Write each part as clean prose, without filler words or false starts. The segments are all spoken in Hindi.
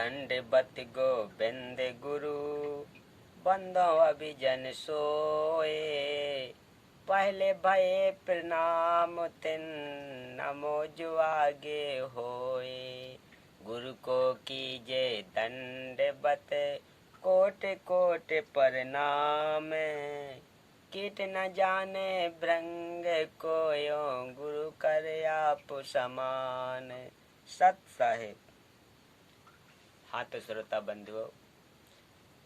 दंडवत गोविंद गुरु, बंदो अभिजन सोए। पहले भये प्रणाम तिन, नमो जो आगे होए। गुरु को कीजे दंडवत, कोट कोट प्रणाम। कीट न जाने भृंग कोयो, गुरु कर आप समान। सत साहिब। हाँ तो श्रोता बंधुओं,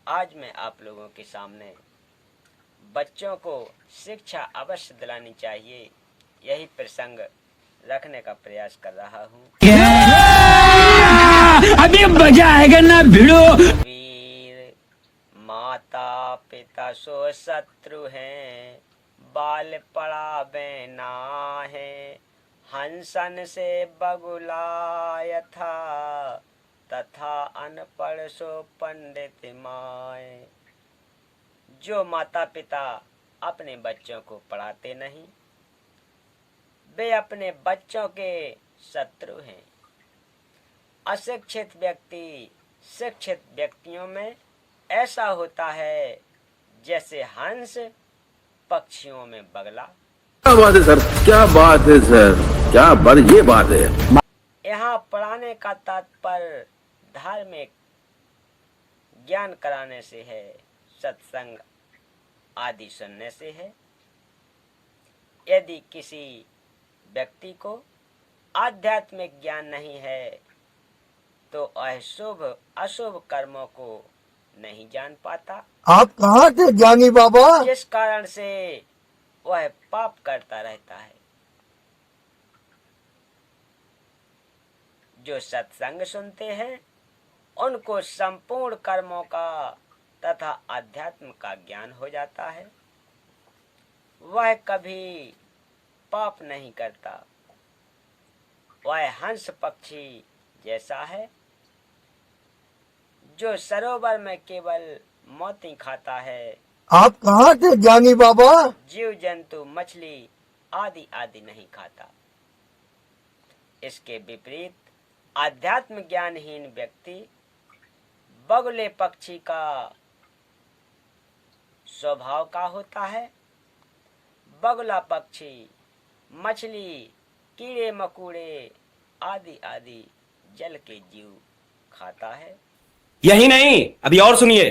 आज मैं आप लोगों के सामने बच्चों को शिक्षा अवश्य दिलानी चाहिए, यही प्रसंग रखने का प्रयास कर रहा हूँ। अभी मजा आएगा ना भिड़ो। वीर माता पिता सो शत्रु हैं, बाल पड़ावे नाहे। हंसन से बगुलाय था, तथा अनपढ़ सो पंडित माए। जो माता पिता अपने बच्चों को पढ़ाते नहीं, वे अपने बच्चों के शत्रु हैं। अशिक्षित व्यक्ति शिक्षित व्यक्तियों में ऐसा होता है जैसे हंस पक्षियों में बगला। क्या बात है सर, क्या बात है सर, क्या ये बात है। यहाँ पढ़ाने का तात्पर्य धार्मिक ज्ञान कराने से है, सत्संग आदि सुनने से है। यदि किसी व्यक्ति को आध्यात्मिक ज्ञान नहीं है तो अशुभ अशुभ कर्मों को नहीं जान पाता। आप कहाँ के ज्ञानी बाबा? जिस कारण से वह पाप करता रहता है। जो सत्संग सुनते हैं उनको संपूर्ण कर्मों का तथा अध्यात्म का ज्ञान हो जाता है। वह कभी पाप नहीं करता। वह हंस पक्षी जैसा है जो सरोवर में केवल मोती खाता है। आप कहाँ के ज्ञानी बाबा? जीव जंतु मछली आदि आदि नहीं खाता। इसके विपरीत आध्यात्म ज्ञानहीन व्यक्ति बगुले पक्षी का स्वभाव का होता है। बगुला पक्षी मछली कीड़े मकोड़े आदि आदि जल के जीव खाता है। यही नहीं, अभी और सुनिए।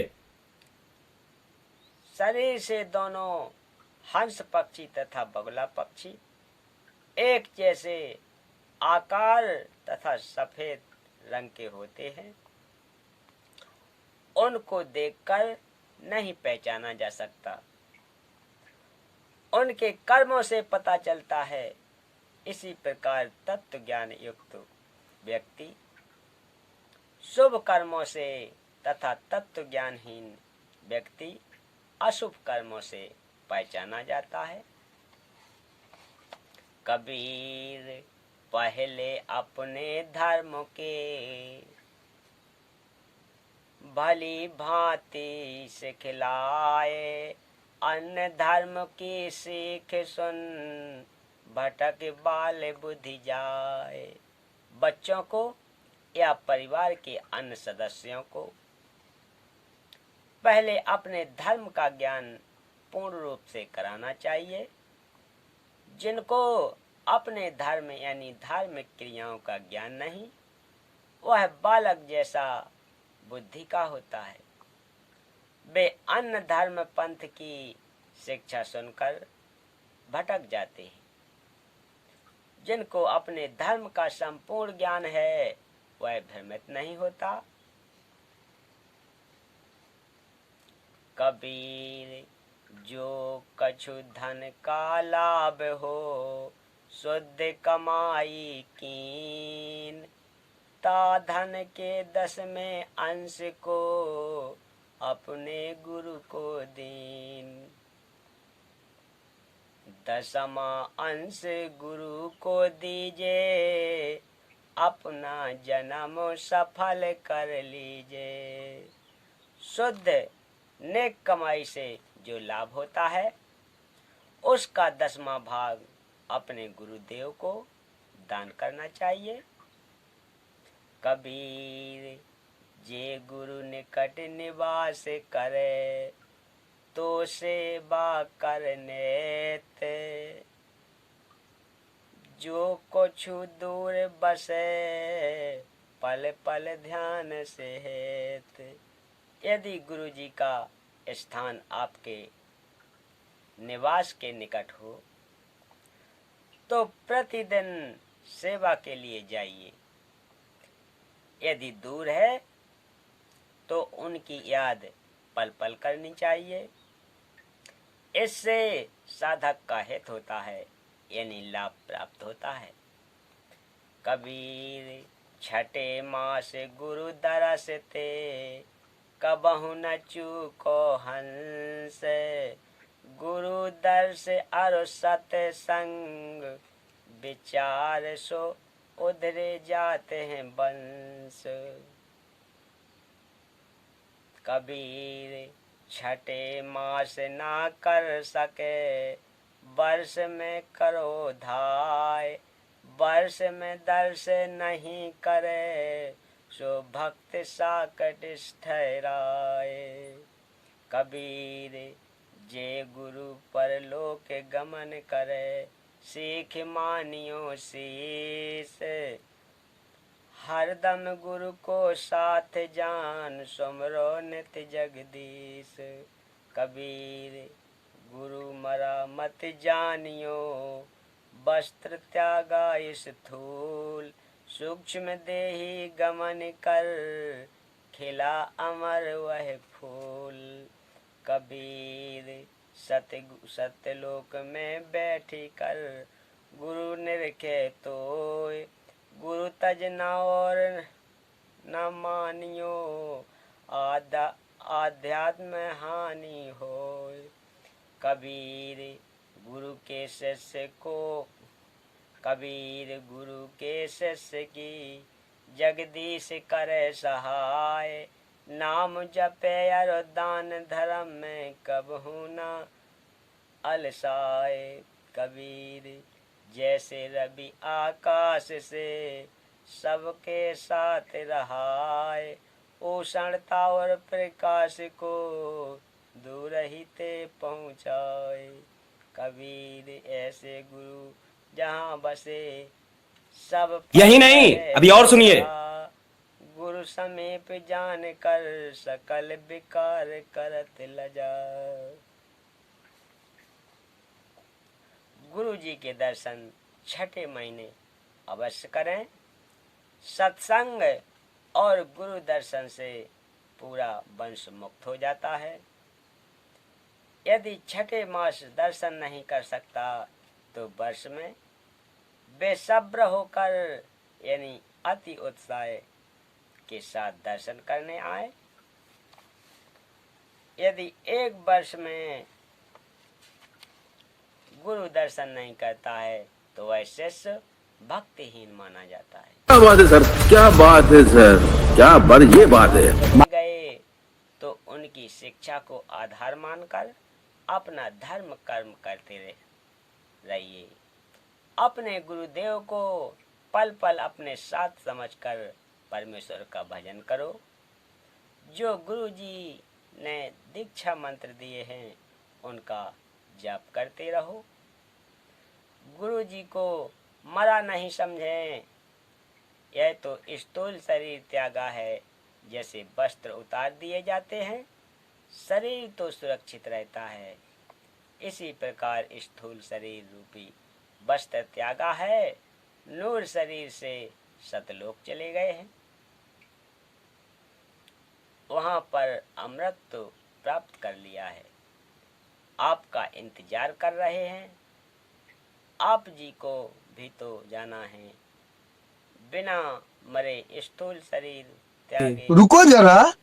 शरीर से दोनों हंस पक्षी तथा बगुला पक्षी एक जैसे आकार तथा सफेद रंग के होते हैं। उनको देखकर नहीं पहचाना जा सकता। उनके कर्मों से पता चलता है। इसी प्रकार तत्व ज्ञान युक्त व्यक्ति शुभ कर्मों से तथा तत्व ज्ञानहीन व्यक्ति अशुभ कर्मों से पहचाना जाता है। कबीर पहले अपने धर्म के, भली भांति सिखलाए। अन्य धर्म की सीख सुन, भटक बाल बुद्धि जाए। बच्चों को या परिवार के अन्य सदस्यों को पहले अपने धर्म का ज्ञान पूर्ण रूप से कराना चाहिए। जिनको अपने धर्म यानी धार्मिक क्रियाओं का ज्ञान नहीं, वह बालक जैसा बुद्धि का होता है। वे अन्य धर्म पंथ की शिक्षा सुनकर भटक जाते हैं। जिनको अपने धर्म का संपूर्ण ज्ञान है वह भ्रमित नहीं होता। कबीर जो कछु धन का लाभ हो, शुद्ध कमाई कीन। ता धन के 10वें अंश को, अपने गुरु को दीन। 10वां अंश गुरु को दीजे, अपना जन्म सफल कर लीजे। शुद्ध नेक कमाई से जो लाभ होता है उसका 10वां भाग अपने गुरुदेव को दान करना चाहिए। कबीर जे गुरु निकट निवास करे, तो सेवा करने ते। जो कुछु दूर बसे, पल पल ध्यान से हेत। यदि गुरु जी का स्थान आपके निवास के निकट हो, तो प्रतिदिन सेवा के लिए जाइए। यदि दूर है तो उनकी याद पल पल करनी चाहिए। इससे साधक का हित होता है, यानी लाभ प्राप्त होता है। कबीर छठे मास गुरु दरस ते, कबहु न चूको हंस। गुरु दर्श अरु सत्संग, विचार सो उधरे जाते हैं बंस। कबीर छठे मास ना कर सके, वर्ष में करो धाय। वर्ष में दर्श नहीं करे, सो भक्त साकट ठहराए। कबीर जे गुरु पर लोक गमन करे, सीख मानियो शीस। हरदम गुरु को साथ जान, सुमरो नित जगदीश। कबीर गुरु मरा मत जानियो, वस्त्र त्यागा स्थूल। सूक्ष्म देही गमन कर, खिला अमर वह फूल। कबीर सत्यलोक में बैठी कर, गुरु निरखे तोय। गुरु तजना और न मानियो, आध्यात्म हानि होय। कबीर गुरु के शिष्य की, जगदीश करे सहाय। नाम जपे अर दान धर्म में, कबहु न अलसाए। कबीर जैसे रवि आकाश से, सबके साथ रहाए। उष्णता और प्रकाश को, दूर ही ते पहुँचाए। कबीर ऐसे गुरु जहाँ बसे, सब यही नहीं, अभी और सुनिए। गुरु समीप जान कर, सकल विकार करत लजा। गुरु जी के दर्शन छठे महीने अवश्य करें। सत्संग और गुरु दर्शन से पूरा वंश मुक्त हो जाता है। यदि छठे मास दर्शन नहीं कर सकता, तो वर्ष में बेसब्र होकर, यानी अति उत्साह के साथ दर्शन करने आए। यदि एक वर्ष में गुरु दर्शन नहीं करता है, तो वह शिष्य भक्तिहीन माना जाता है। क्या बात है सर, क्या बात है सर, क्या ये बात है। गए तो उनकी शिक्षा को आधार मानकर अपना धर्म कर्म करते रहिए। अपने गुरुदेव को पल पल अपने साथ समझकर परमेश्वर का भजन करो। जो गुरु जी ने दीक्षा मंत्र दिए हैं, उनका जप करते रहो। गुरु जी को मरा नहीं समझें। यह तो स्थूल शरीर त्यागा है। जैसे वस्त्र उतार दिए जाते हैं, शरीर तो सुरक्षित रहता है, इसी प्रकार स्थूल शरीर रूपी वस्त्र त्यागा है। नूर शरीर से सतलोक चले गए हैं, वहां पर अमृत तो प्राप्त कर लिया है। आपका इंतजार कर रहे हैं। आप जी को भी तो जाना है। बिना मरे स्थूल शरीर त्यागे रुको जरा,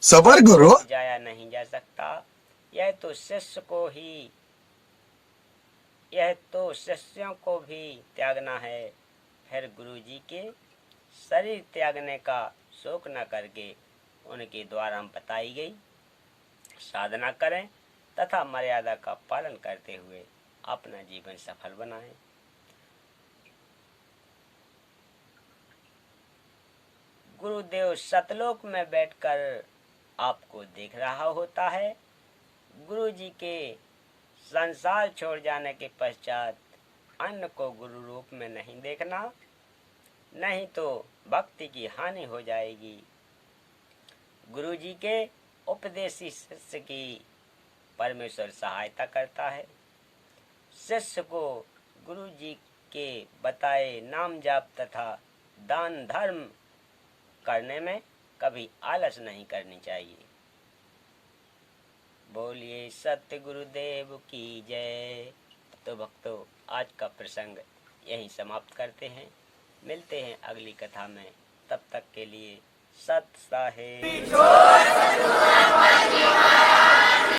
सबर करो। जाया नहीं जा सकता। यह तो शिष्यों को भी त्यागना है। फिर गुरु जी के शरीर त्यागने का शोक न करके उनके द्वारा बताई गई साधना करें तथा मर्यादा का पालन करते हुए अपना जीवन सफल बनाएं। गुरुदेव सतलोक में बैठकर आपको देख रहा होता है। गुरु जी के संसार छोड़ जाने के पश्चात अन्य को गुरु रूप में नहीं देखना, नहीं तो भक्ति की हानि हो जाएगी। गुरु जी के उपदेशी शिष्य की परमेश्वर सहायता करता है। शिष्य को गुरु जी के बताए नाम जाप तथा दान धर्म करने में कभी आलस नहीं करनी चाहिए। बोलिए सत्य गुरुदेव की जय। तो भक्तों, आज का प्रसंग यहीं समाप्त करते हैं। मिलते हैं अगली कथा में। तब तक के लिए सत साहेब।